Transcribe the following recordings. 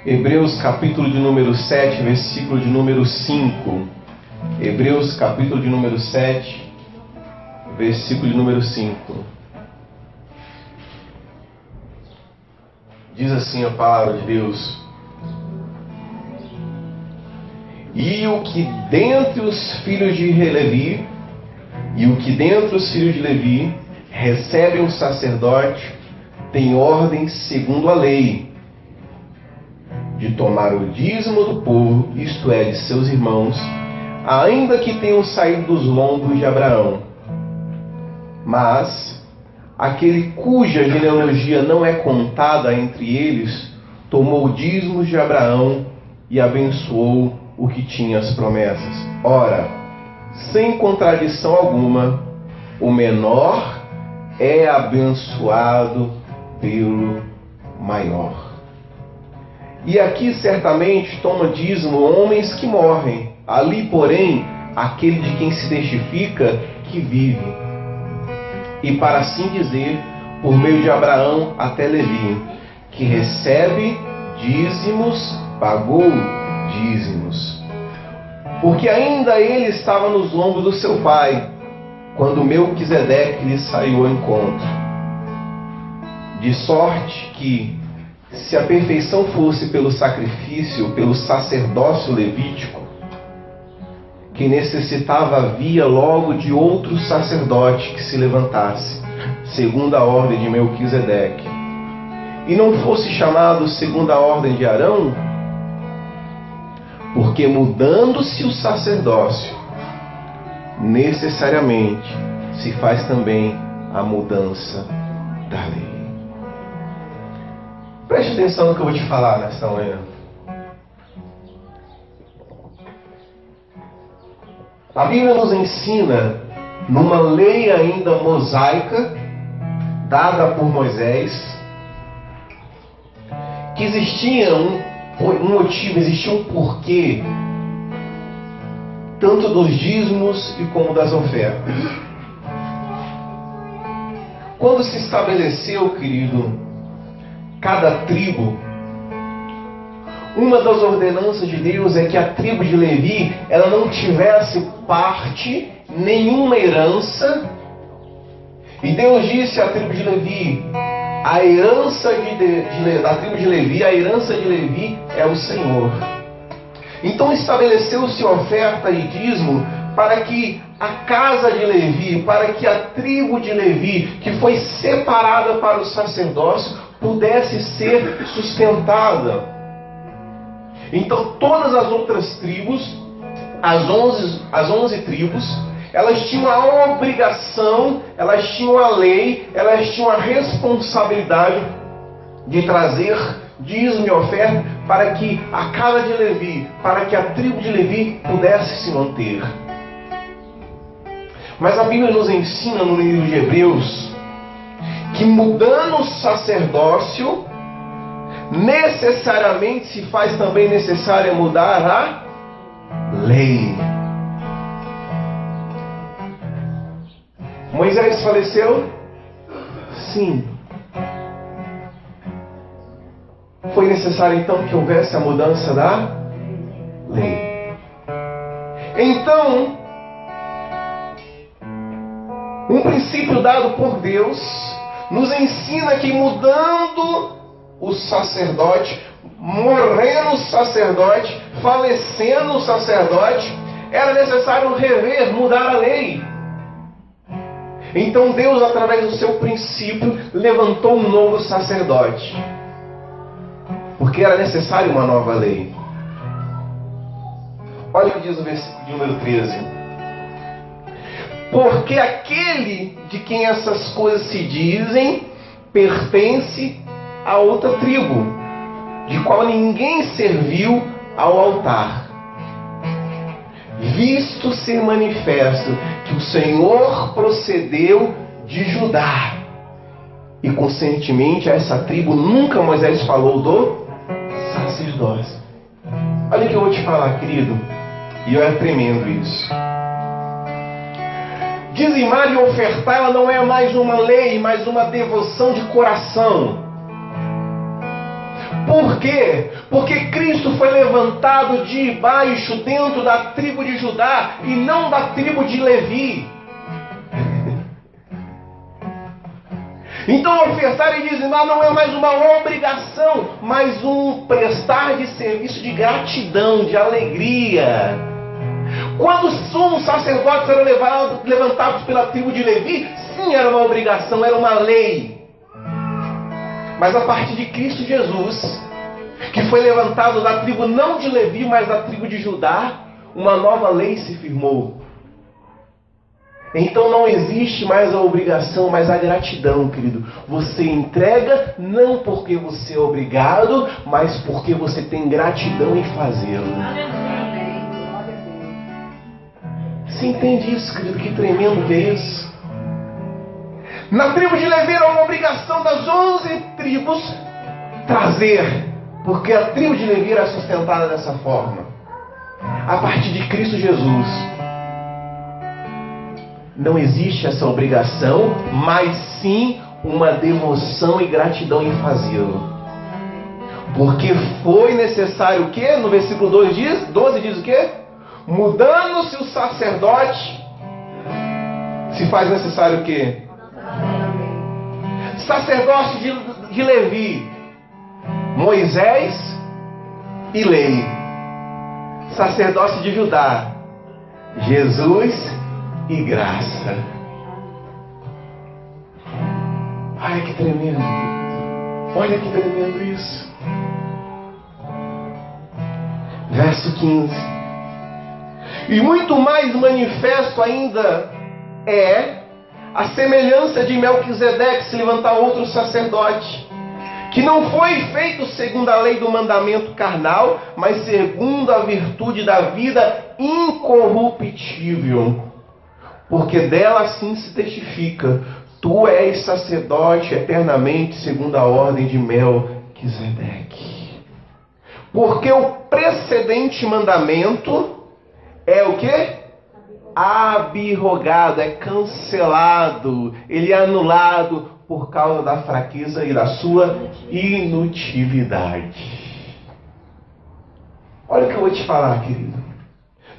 Hebreus capítulo de número 7, versículo de número 5. Hebreus capítulo de número 7, versículo de número 5. Diz assim a palavra de Deus: E o que dentre os filhos de Levi, recebe um sacerdote, tem ordem segundo a lei, de tomar o dízimo do povo, isto é, de seus irmãos, ainda que tenham saído dos lombos de Abraão. Mas aquele cuja genealogia não é contada entre eles, tomou o dízimo de Abraão e abençoou o que tinha as promessas. Ora, sem contradição alguma, o menor é abençoado pelo maior. E aqui certamente toma dízimo homens que morrem, ali porém aquele de quem se testifica que vive. E para assim dizer, por meio de Abraão até Levi, que recebe dízimos, pagou dízimos. Porque ainda ele estava nos lombos do seu pai, quando Melquisedeque lhe saiu ao encontro. De sorte que, se a perfeição fosse pelo sacrifício, pelo sacerdócio levítico, que necessitava havia logo de outro sacerdote que se levantasse, segundo a ordem de Melquisedeque, e não fosse chamado segundo a ordem de Arão, porque mudando-se o sacerdócio, necessariamente se faz também a mudança da lei. Preste atenção no que eu vou te falar nesta manhã. A Bíblia nos ensina, numa lei ainda mosaica, dada por Moisés, que existia um motivo, existia um porquê, tanto dos dízimos e como das ofertas. Quando se estabeleceu, querido, cada tribo, uma das ordenanças de Deus é que a tribo de Levi ela não tivesse parte, nenhuma herança. E Deus disse à tribo de Levi: a herança da tribo de Levi, a herança de Levi é o Senhor. Então estabeleceu-se oferta e dízimo para que a casa de Levi, para que a tribo de Levi, que foi separada para o sacerdócio, pudesse ser sustentada. Então todas as outras tribos, as 11 tribos, elas tinham a obrigação, elas tinham a lei, elas tinham a responsabilidade de trazer dízimo e oferta para que a casa de Levi, para que a tribo de Levi pudesse se manter. Mas a Bíblia nos ensina no livro de Hebreus que mudando o sacerdócio, necessariamente se faz também necessário mudar a lei. Moisés faleceu? Sim. Foi necessário então que houvesse a mudança da lei. Então, um princípio dado por Deus nos ensina que mudando o sacerdote, morrendo o sacerdote, falecendo o sacerdote, era necessário rever, mudar a lei. Então Deus, através do seu princípio, levantou um novo sacerdote, porque era necessário uma nova lei. Olha o que diz o versículo de número 13. Porque aquele de quem essas coisas se dizem pertence a outra tribo, de qual ninguém serviu ao altar, visto ser manifesto que o Senhor procedeu de Judá, e conscientemente a essa tribo nunca Moisés falou do sacerdócio. Olha o que eu vou te falar, querido, e é tremendo isso. Dizimar e ofertar, ela não é mais uma lei, mas uma devoção de coração. Por quê? Porque Cristo foi levantado de baixo, dentro da tribo de Judá, e não da tribo de Levi. Então ofertar e dizimar não é mais uma obrigação, mas um prestar de serviço de gratidão, de alegria. Quando os sumos sacerdotes eram levantados pela tribo de Levi, sim, era uma obrigação, era uma lei. Mas a partir de Cristo Jesus, que foi levantado da tribo não de Levi, mas da tribo de Judá, uma nova lei se firmou. Então não existe mais a obrigação, mas a gratidão, querido. Você entrega não porque você é obrigado, mas porque você tem gratidão em fazê-lo. Você entende isso, querido? Que tremendo que é isso? Na tribo de Levi era uma obrigação das 11 tribos trazer, porque a tribo de Levi era sustentada dessa forma. A partir de Cristo Jesus, não existe essa obrigação, mas sim uma devoção e gratidão em fazê-lo. Porque foi necessário o quê? No versículo 12 diz o quê? Mudando-se o sacerdote, se faz necessário o quê? Sacerdócio de Levi, Moisés e lei. Sacerdócio de Judá, Jesus e graça. Olha que tremendo. Olha que tremendo isso. Verso 15. E muito mais manifesto ainda é a semelhança de Melquisedeque se levantar outro sacerdote, que não foi feito segundo a lei do mandamento carnal, mas segundo a virtude da vida incorruptível. Porque dela assim se testifica: tu és sacerdote eternamente segundo a ordem de Melquisedeque. Porque o precedente mandamento é o quê? Abrogado, é cancelado, ele é anulado por causa da fraqueza e da sua inutilidade. Olha o que eu vou te falar, querido.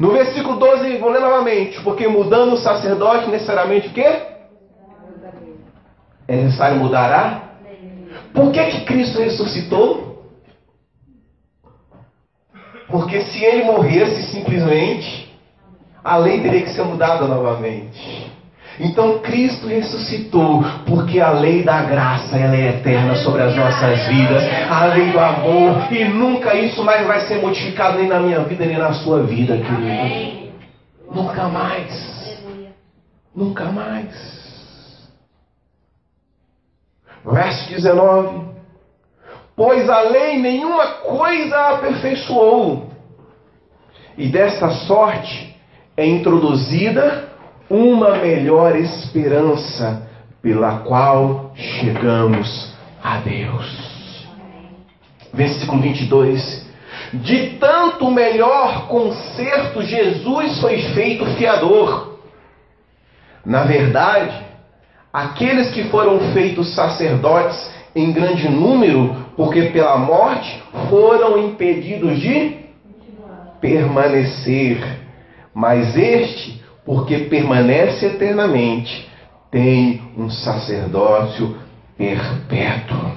No versículo 12, vou ler novamente. Porque mudando o sacerdote, necessariamente o quê? É necessário mudar a? Por que Cristo ressuscitou? Porque se ele morresse simplesmente, a lei teria que ser mudada novamente. Então Cristo ressuscitou, porque a lei da graça, ela é eterna sobre as nossas vidas, a lei do amor, e nunca isso mais vai ser modificado nem na minha vida, nem na sua vida, querido. Nunca mais. Nunca mais. Verso 19. Pois a lei nenhuma coisa aperfeiçoou, e desta sorte é introduzida uma melhor esperança, pela qual chegamos a Deus. Versículo 22. De tanto melhor concerto Jesus foi feito fiador. Na verdade, aqueles que foram feitos sacerdotes em grande número, porque pela morte foram impedidos de permanecer, mas este, porque permanece eternamente, tem um sacerdócio perpétuo.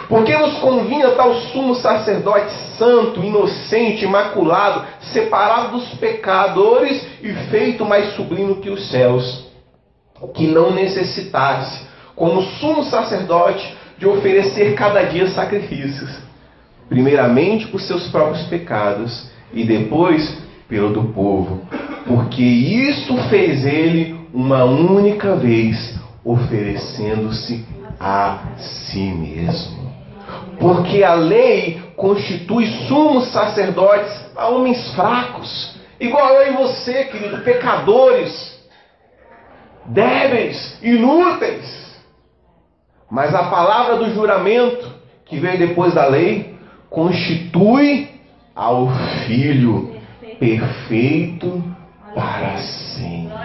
Porque nos convinha tal sumo sacerdote santo, inocente, imaculado, separado dos pecadores e feito mais sublime que os céus, que não necessitasse, como sumo sacerdote, de oferecer cada dia sacrifícios, primeiramente por seus próprios pecados e depois pelo do povo, porque isso fez ele uma única vez, oferecendo-se a si mesmo. Porque a lei constitui sumos sacerdotes a homens fracos, igual eu e você, querido, pecadores, débeis, inúteis. Mas a palavra do juramento, que veio depois da lei, constitui ao Filho perfeito para sempre.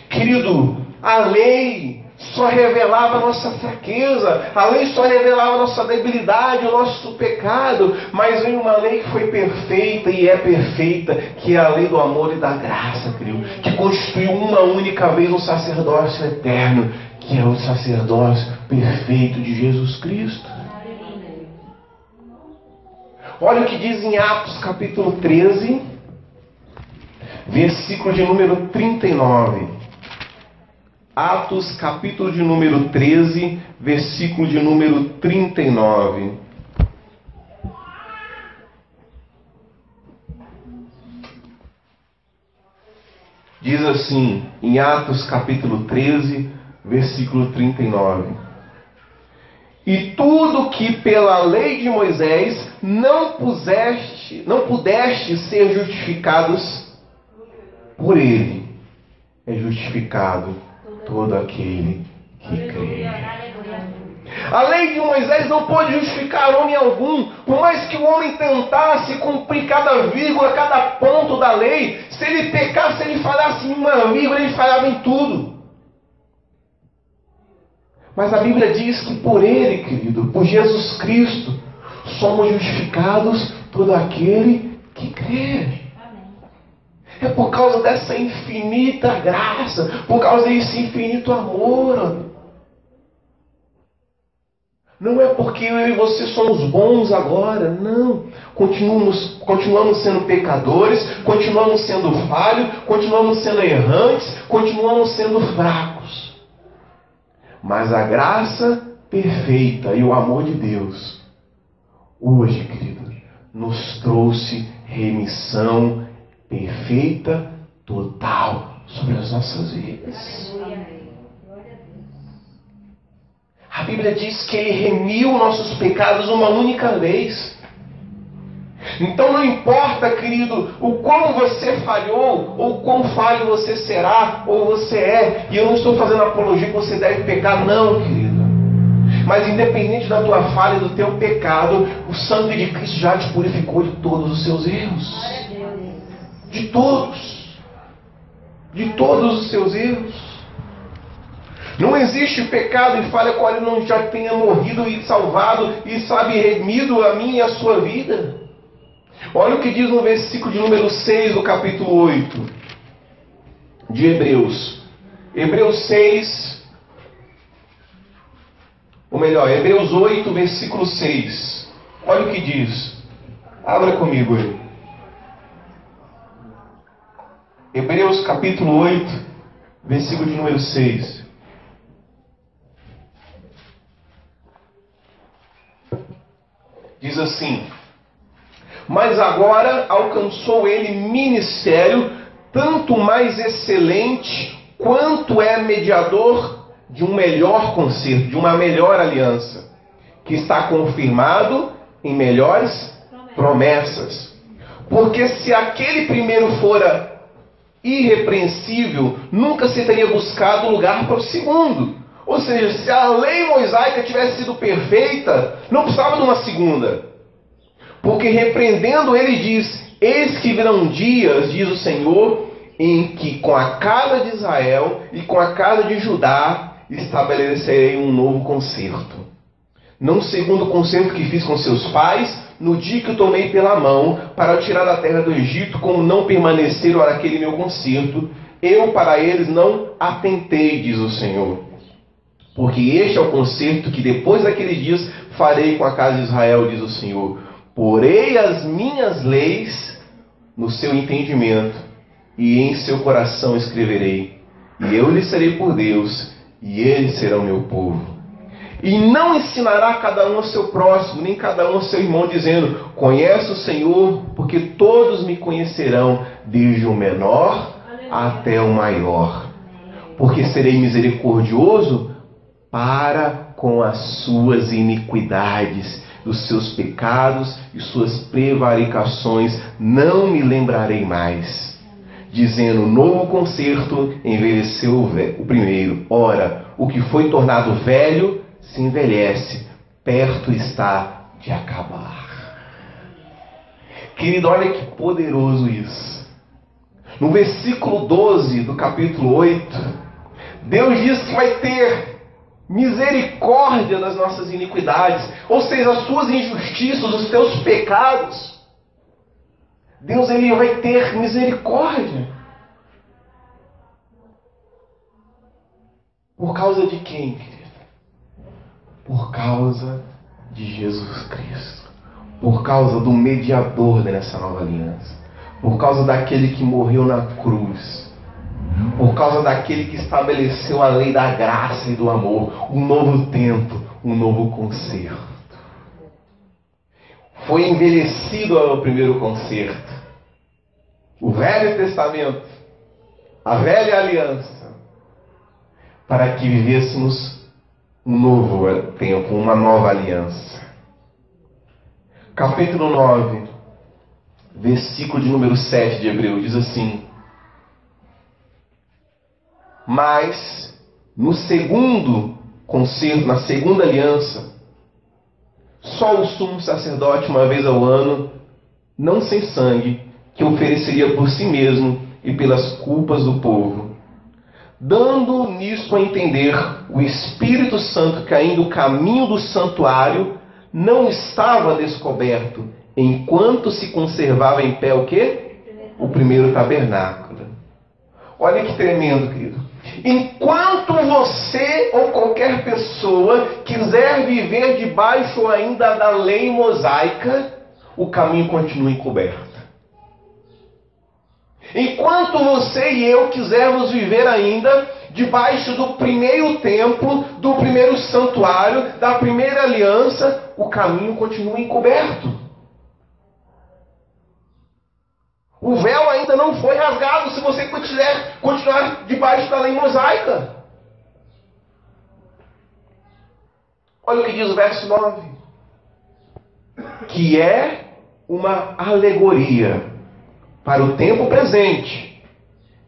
Querido, a lei só revelava a nossa fraqueza, a lei só revelava a nossa debilidade, o nosso pecado, mas veio uma lei que foi perfeita e é perfeita, que é a lei do amor e da graça, querido, que constituiu uma única vez um sacerdócio eterno, que é o sacerdócio perfeito de Jesus Cristo. Olha o que diz em Atos capítulo 13, versículo de número 39. Atos, capítulo de número 13, versículo de número 39. Diz assim, em Atos, capítulo 13, versículo 39. E tudo que pela lei de Moisés não pudeste ser justificados por ele, é justificado todo aquele que crê. A lei de Moisés não pode justificar homem algum, por mais que o homem tentasse cumprir cada vírgula, cada ponto da lei. Se ele pecasse, se ele falhasse em uma vírgula, ele falhava em tudo. Mas a Bíblia diz que por ele, querido, por Jesus Cristo, somos justificados todo aquele que crê. É por causa dessa infinita graça, por causa desse infinito amor. Não é porque eu e você somos bons agora, não. Continuamos sendo pecadores, continuamos sendo falhos, continuamos sendo errantes, continuamos sendo fracos. Mas a graça perfeita e o amor de Deus, hoje, querido, nos trouxe remissão perfeita, total, sobre as nossas vidas. A Bíblia diz que Ele remiu nossos pecados uma única vez. Então não importa, querido, o quão você falhou, ou quão falho você será, ou você é. E eu não estou fazendo apologia que você deve pecar, não, querido. Mas independente da tua falha e do teu pecado, o sangue de Cristo já te purificou de todos os seus erros. De todos. De todos os seus erros. Não existe pecado e falha qual Ele não já tenha morrido e salvado e, sabe, remido a mim e a sua vida. Olha o que diz no versículo de número 6 do capítulo 8 de Hebreus. Hebreus 6, ou melhor, Hebreus 8, versículo 6. Olha o que diz. Abra comigo aí. Hebreus capítulo 8, versículo de número 6. Diz assim: mas agora alcançou ele ministério tanto mais excelente, quanto é mediador de um melhor concerto, de uma melhor aliança, que está confirmado em melhores promessas. Porque se aquele primeiro fora irrepreensível, nunca se teria buscado lugar para o segundo. Ou seja, se a lei mosaica tivesse sido perfeita, não precisava de uma segunda. Porque repreendendo ele diz: eis que virão dias, diz o Senhor, em que com a casa de Israel e com a casa de Judá estabelecerei um novo concerto. Não segundo o concerto que fiz com seus pais, no dia que o tomei pela mão, para o tirar da terra do Egito, como não permaneceram naquele meu concerto, eu para eles não atentei, diz o Senhor. Porque este é o concerto que depois daqueles dias farei com a casa de Israel, diz o Senhor. Porei as minhas leis no seu entendimento, e em seu coração escreverei. E eu lhes serei por Deus, e eles serão meu povo. E não ensinará cada um ao seu próximo, nem cada um ao seu irmão, dizendo: conhece o Senhor, porque todos me conhecerão, desde o menor até o maior. Porque serei misericordioso para com as suas iniquidades, dos seus pecados e suas prevaricações não me lembrarei mais. Dizendo: novo concerto envelheceu o primeiro. Ora, o que foi tornado velho se envelhece, perto está de acabar. Querido, olha que poderoso isso. No versículo 12 do capítulo 8, Deus diz que vai ter misericórdia das nossas iniquidades, ou seja, as suas injustiças, os teus pecados. Deus, ele vai ter misericórdia. Por causa de quem, querido? Por causa de Jesus Cristo. Por causa do mediador dessa nova aliança. Por causa daquele que morreu na cruz. Por causa daquele que estabeleceu a lei da graça e do amor. Um novo tempo, um novo concerto. Foi envelhecido o primeiro concerto. O Velho Testamento, a velha aliança, para que vivêssemos um novo tempo, uma nova aliança. Capítulo 9, versículo de número 7 de Hebreus, diz assim: mas no segundo concerto, na segunda aliança, só o sumo sacerdote, uma vez ao ano, não sem sangue, que ofereceria por si mesmo e pelas culpas do povo, dando nisso a entender o Espírito Santo que ainda o caminho do santuário não estava descoberto, enquanto se conservava em pé o quê? O primeiro tabernáculo. Olha que tremendo, querido. Enquanto você ou qualquer pessoa quiser viver debaixo ainda da lei mosaica, o caminho continua encoberto. Enquanto você e eu quisermos viver ainda debaixo do primeiro templo, do primeiro santuário, da primeira aliança, o caminho continua encoberto. O véu ainda não foi rasgado se você quiser continuar debaixo da lei mosaica. Olha o que diz o verso 9. Que é uma alegoria para o tempo presente,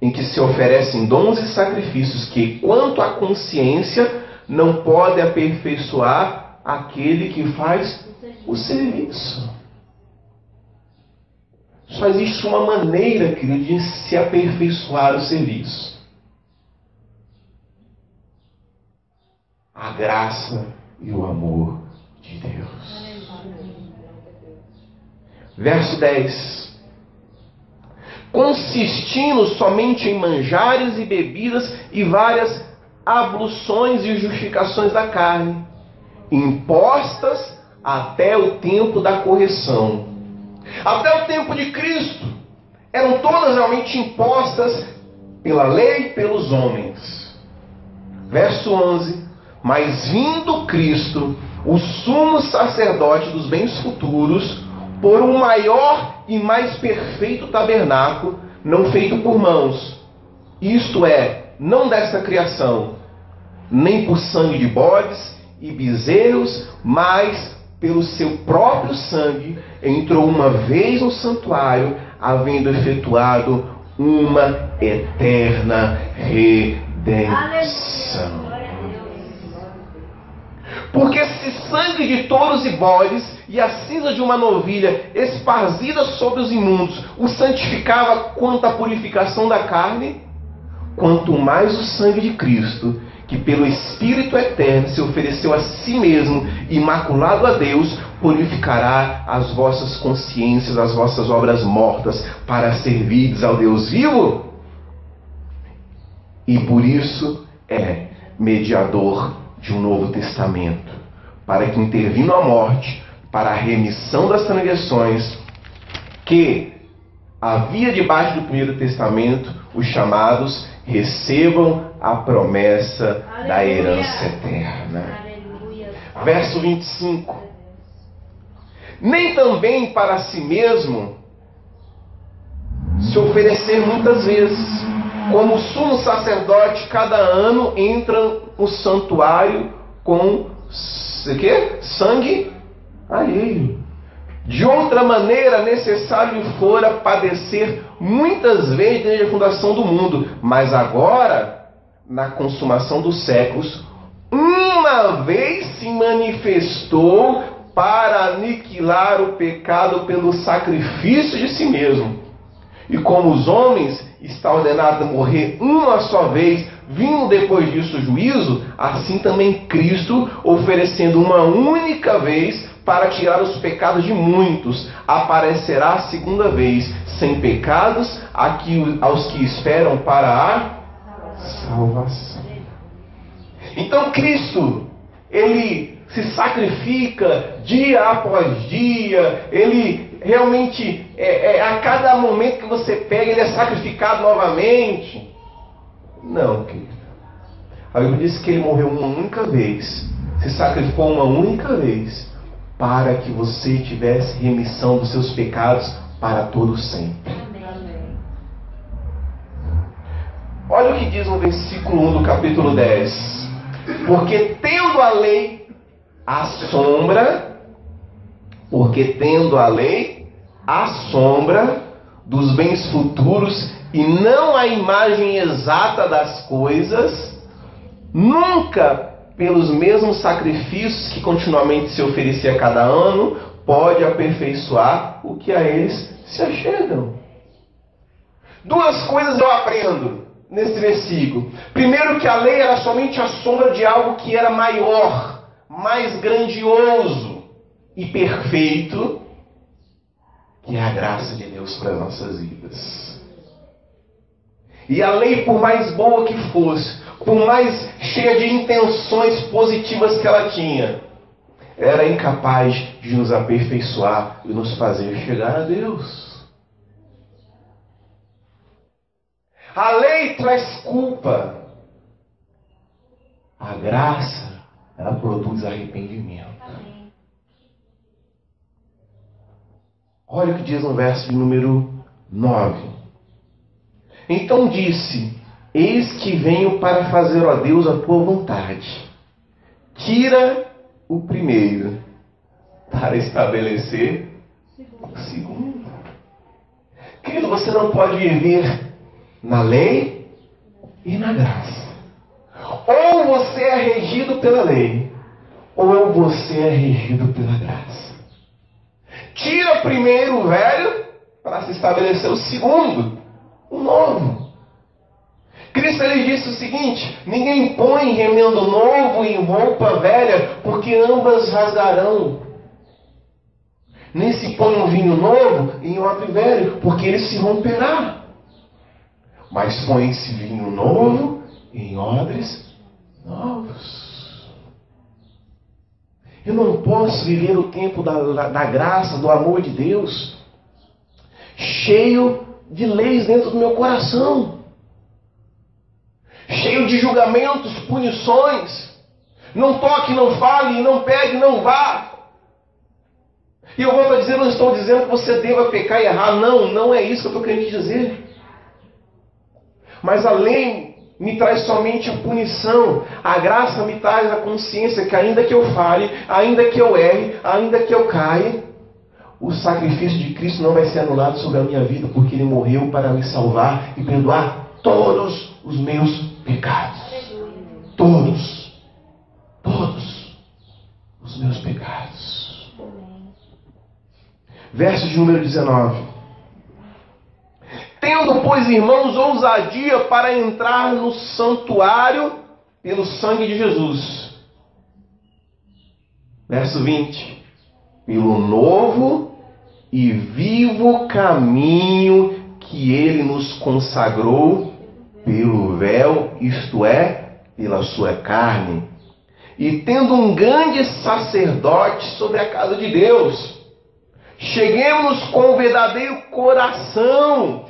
em que se oferecem dons e sacrifícios que, quanto à consciência, não pode aperfeiçoar aquele que faz o serviço. Só existe uma maneira, querido, de se aperfeiçoar o serviço. A graça e o amor de Deus. Verso 10. Consistindo somente em manjares e bebidas e várias abluções e justificações da carne, impostas até o tempo da correção. Até o tempo de Cristo, eram todas realmente impostas pela lei e pelos homens. Verso 11. Mas vindo Cristo, o sumo sacerdote dos bens futuros, por um maior e mais perfeito tabernáculo, não feito por mãos, isto é, não desta criação, nem por sangue de bodes e bezerros, mas pelo seu próprio sangue, entrou uma vez no santuário, havendo efetuado uma eterna redenção. Porque se sangue de touros e bodes e a cinza de uma novilha esparzida sobre os imundos o santificava quanto à purificação da carne, quanto mais o sangue de Cristo, que pelo Espírito eterno se ofereceu a si mesmo, imaculado a Deus, purificará as vossas consciências, as vossas obras mortas, para servirdes ao Deus vivo. E por isso é mediador de um novo testamento, para que, intervindo a morte, para a remissão das transgressões que havia debaixo do primeiro testamento, os chamados recebam a promessa da herança eterna. Verso 25. Nem também para si mesmo se oferecer muitas vezes, como o sumo sacerdote cada ano entra no santuário com sangue alheio. De outra maneira, necessário fora padecer muitas vezes desde a fundação do mundo, mas agora, na consumação dos séculos, uma vez se manifestou para aniquilar o pecado pelo sacrifício de si mesmo. E como os homens está ordenado a morrer uma só vez, Vindo depois disso o juízo, assim também Cristo, oferecendo uma única vez para tirar os pecados de muitos, aparecerá a segunda vez, sem pecados, aos que esperam para a salvação. Então Cristo, Ele se sacrifica dia após dia, Ele realmente, a cada momento que você pega, Ele é sacrificado novamente. Não, querido. A Bíblia diz que Ele morreu uma única vez, se sacrificou uma única vez, para que você tivesse remissão dos seus pecados para todo sempre. Olha o que diz no versículo 1 do capítulo 10. Porque tendo a lei a sombra dos bens futuros e não a imagem exata das coisas, nunca pelos mesmos sacrifícios que continuamente se oferecia a cada ano, pode aperfeiçoar o que a eles se achegam. Duas coisas eu aprendo nesse versículo. Primeiro, que a lei era somente a sombra de algo que era maior, mais grandioso e perfeito, que é a graça de Deus para as nossas vidas. E a lei, por mais boa que fosse, por mais cheia de intenções positivas que ela tinha, era incapaz de nos aperfeiçoar e nos fazer chegar a Deus. A lei traz culpa. A graça, ela produz arrependimento. Olha o que diz no verso de número 9. Então disse: eis que venho para fazer, ó Deus, a tua vontade. Tira o primeiro, para estabelecer o segundo. Querido, você não pode viver na lei e na graça. Ou você é regido pela lei, ou você é regido pela graça. Tira primeiro o velho para se estabelecer o segundo, o novo. Cristo, ele disse o seguinte: ninguém põe remendo novo em roupa velha, porque ambas rasgarão. Nem se põe um vinho novo em odre velho, porque ele se romperá. Mas põe-se vinho novo em odres novos. Eu não posso viver o tempo da graça, do amor de Deus, cheio de leis dentro do meu coração, cheio de julgamentos, punições. Não toque, não fale, não pegue, não vá. E eu volto a dizer, não estou dizendo que você deva pecar e errar. Não é isso que eu estou querendo dizer. Mas a lei me traz somente a punição. A graça me traz a consciência que ainda que eu fale, ainda que eu erre, ainda que eu caia, o sacrifício de Cristo não vai ser anulado sobre a minha vida, porque Ele morreu para me salvar e perdoar todos os meus pecados. Todos os meus pecados. Verso de número 19. Tendo, pois, irmãos, ousadia para entrar no santuário pelo sangue de Jesus. Verso 20. Pelo novo e vivo caminho que Ele nos consagrou pelo véu, isto é, pela sua carne. E tendo um grande sacerdote sobre a casa de Deus, cheguemos com o verdadeiro coração,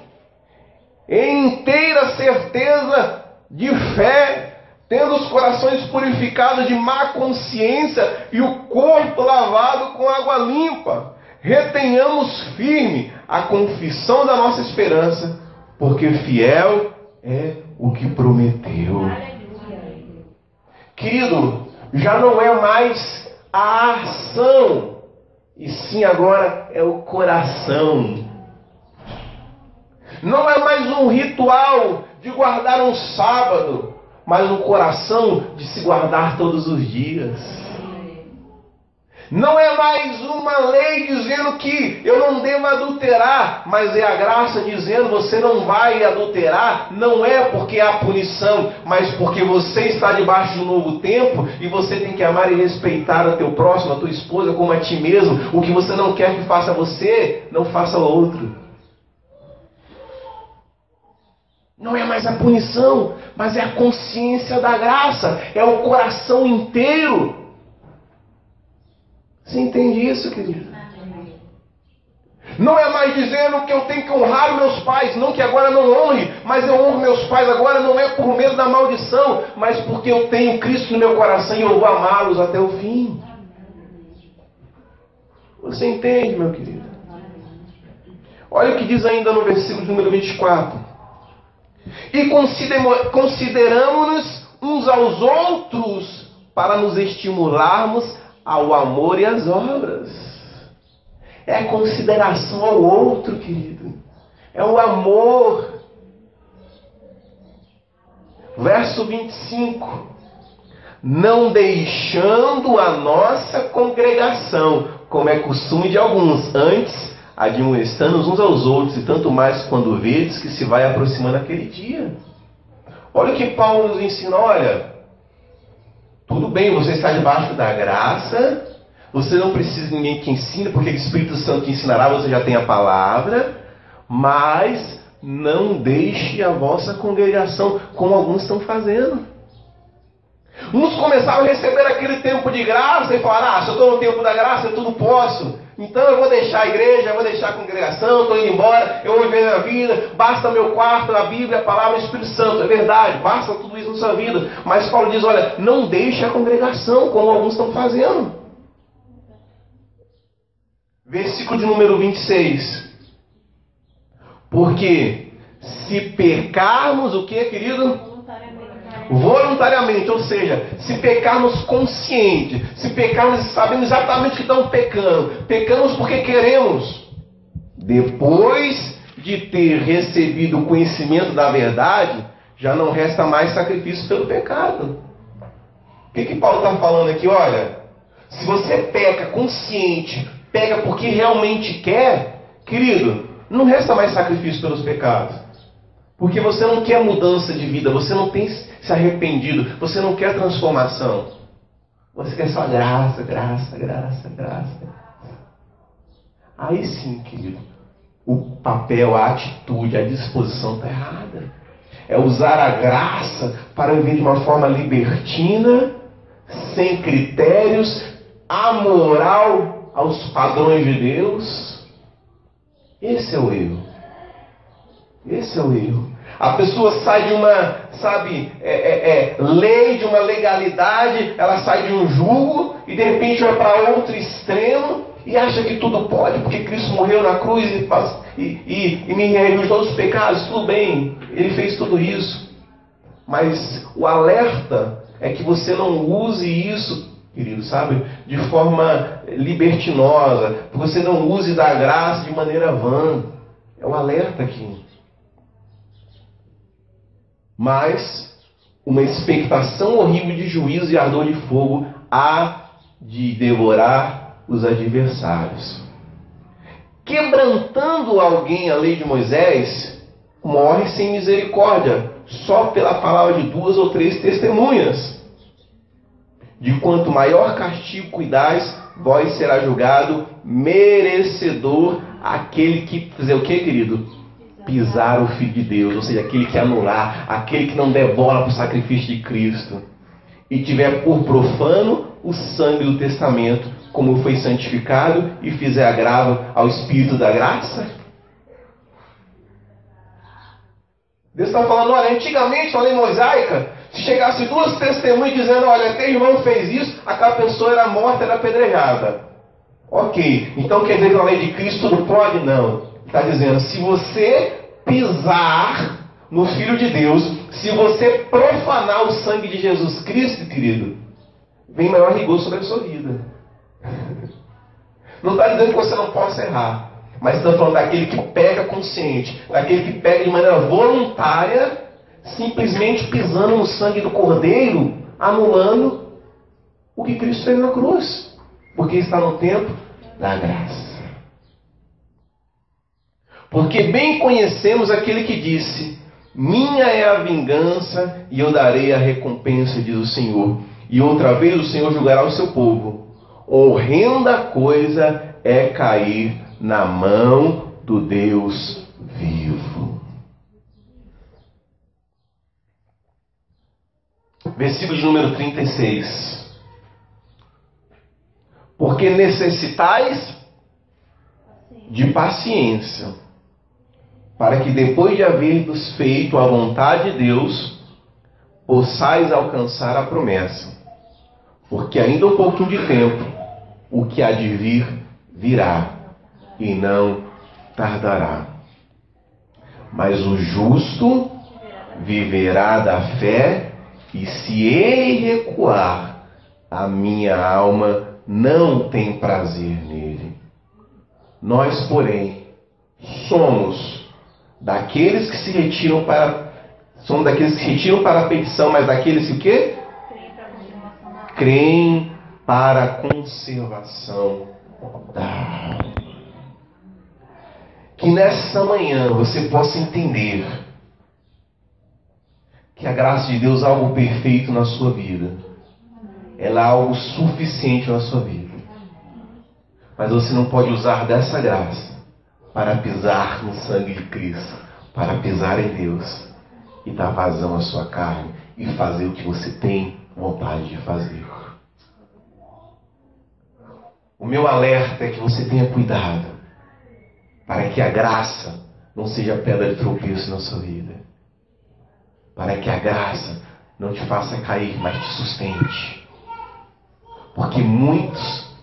em inteira certeza de fé, tendo os corações purificados de má consciência e o corpo lavado com água limpa. Retenhamos firme a confissão da nossa esperança, porque fiel é o que prometeu. Querido, já não é mais a ação, e sim agora é o coração. Não é mais um ritual de guardar um sábado, mas um coração de se guardar todos os dias. Não é mais uma lei dizendo que eu não devo adulterar, mas é a graça dizendo você não vai adulterar. Não é porque há punição, mas porque você está debaixo de um novo tempo e você tem que amar e respeitar o teu próximo, a tua esposa como a ti mesmo. O que você não quer que faça a você, não faça ao outro. Não é mais a punição, mas é a consciência da graça, é o coração inteiro. Você entende isso, querido? Não é mais dizendo que eu tenho que honrar meus pais, não que agora não honre, mas eu honro meus pais agora não é por medo da maldição, mas porque eu tenho Cristo no meu coração e eu vou amá-los até o fim. Você entende, meu querido? Olha o que diz ainda no versículo número 24. E consideramos-nos uns aos outros para nos estimularmos ao amor e às obras. É a consideração ao outro, querido. É o amor. Verso 25. Não deixando a nossa congregação, como é costume de alguns, antes admoestando uns aos outros, e tanto mais quando vedes que se vai aproximando aquele dia. Olha o que Paulo nos ensina, olha, tudo bem, você está debaixo da graça, você não precisa de ninguém que ensine, porque o Espírito Santo te ensinará, você já tem a palavra, mas não deixe a vossa congregação, como alguns estão fazendo. Uns começaram a receber aquele tempo de graça e falaram, se eu estou no tempo da graça, eu tudo posso. Então eu vou deixar a igreja, eu vou deixar a congregação, estou indo embora, eu vou viver a minha vida, basta meu quarto, a Bíblia, a palavra, o Espírito Santo. É verdade, basta tudo isso na sua vida. Mas Paulo diz, olha, não deixe a congregação, como alguns estão fazendo. Versículo de número 26. Porque se pecarmos, o que, querido? Voluntariamente, ou seja, se pecarmos consciente, se pecarmos sabendo exatamente que estamos pecando, pecamos porque queremos, depois de ter recebido o conhecimento da verdade, já não resta mais sacrifício pelo pecado. O que Paulo está falando aqui? Olha, se você peca consciente, pega porque realmente quer, querido, não resta mais sacrifício pelos pecados. Porque você não quer mudança de vida, você não tem se arrependido, você não quer transformação. Você quer só graça, graça, graça, graça. Aí sim, querido, o papel, a atitude, a disposição está errada. É usar a graça para viver de uma forma libertina, sem critérios, amoral aos padrões de Deus. Esse é o erro. Esse é o erro. A pessoa sai de uma, lei, de uma legalidade, ela sai de um jugo e de repente vai para outro extremo e acha que tudo pode, porque Cristo morreu na cruz e me remediou todos os pecados. Tudo bem, Ele fez tudo isso. Mas o alerta é que você não use isso, querido, de forma libertinosa. Que você não use da graça de maneira vã. É o alerta aqui. Mas uma expectação horrível de juízo e ardor de fogo há de devorar os adversários. Quebrantando alguém a lei de Moisés, morre sem misericórdia, só pela palavra de 2 ou 3 testemunhas. De quanto maior castigo cuidais, vós será julgado merecedor aquele que fazer o que, querido? Pisar o Filho de Deus, ou seja, aquele que anular, aquele que não der bola para o sacrifício de Cristo e tiver por profano o sangue do testamento, como foi santificado, e fizer agravo ao Espírito da graça. Deus está falando, olha, antigamente na lei mosaica, se chegasse 2 testemunhas dizendo, olha, teu irmão fez isso, aquela pessoa era morta, era apedrejada. Ok, então quer dizer que na lei de Cristo tudo pode? Não. Está dizendo, se você pisar no Filho de Deus, se você profanar o sangue de Jesus Cristo, querido, vem maior rigor sobre a sua vida. Não está dizendo que você não possa errar, mas está falando daquele que pega consciente, daquele que pega de maneira voluntária, simplesmente pisando no sangue do Cordeiro, anulando o que Cristo fez na cruz. Porque está no tempo da graça. Porque bem conhecemos aquele que disse: minha é a vingança e eu darei a recompensa, diz o Senhor. E outra vez o Senhor julgará o seu povo. Horrenda coisa é cair na mão do Deus vivo. Versículo de número 36. Porque necessitais de paciência, para que depois de haverdes feito a vontade de Deus, possais alcançar a promessa. Porque ainda um pouquinho de tempo, o que há de vir, virá, e não tardará. Mas o justo viverá da fé, e se ele recuar, a minha alma não tem prazer nele. Nós, porém, somos daqueles que se retiram para a petição, mas daqueles que o quê? Creem para a conservação da alma. Que nessa manhã você possa entender que a graça de Deus é algo perfeito na sua vida. Ela é algo suficiente na sua vida. Mas você não pode usar dessa graça para pisar no sangue de Cristo, para pisar em Deus e dar vazão à sua carne e fazer o que você tem vontade de fazer. O meu alerta é que você tenha cuidado para que a graça não seja pedra de tropeço na sua vida. Para que a graça não te faça cair, mas te sustente. Porque muitos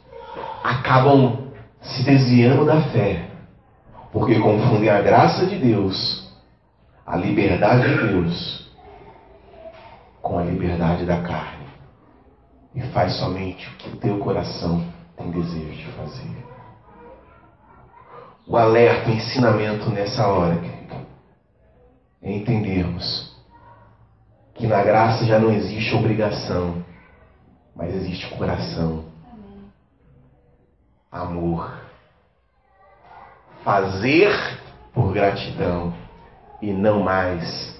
acabam se desviando da fé, porque confundem a graça de Deus, a liberdade de Deus, com a liberdade da carne. E faz somente o que o teu coração tem desejo de fazer. O alerta, o ensinamento nessa hora, querido, é entendermos que na graça já não existe obrigação, mas existe coração, amor, fazer por gratidão e não mais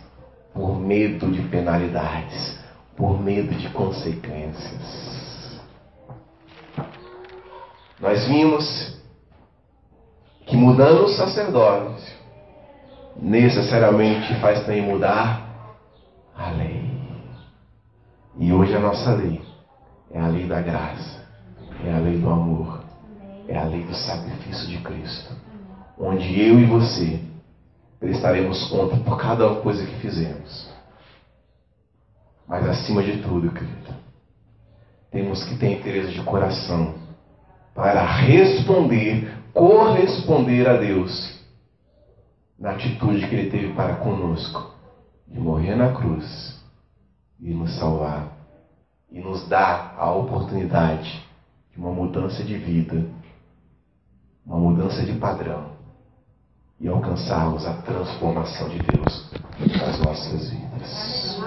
por medo de penalidades, por medo de consequências. Nós vimos que mudando o sacerdócio necessariamente faz também mudar a lei. E hoje a nossa lei é a lei da graça, é a lei do amor, é a lei do sacrifício de Cristo, onde eu e você prestaremos conta por cada coisa que fizemos. Mas acima de tudo, querido, temos que ter interesse de coração para corresponder a Deus na atitude que Ele teve para conosco, de morrer na cruz e nos salvar e nos dar a oportunidade de uma mudança de vida, uma mudança de padrão e alcançarmos a transformação de Deus nas nossas vidas.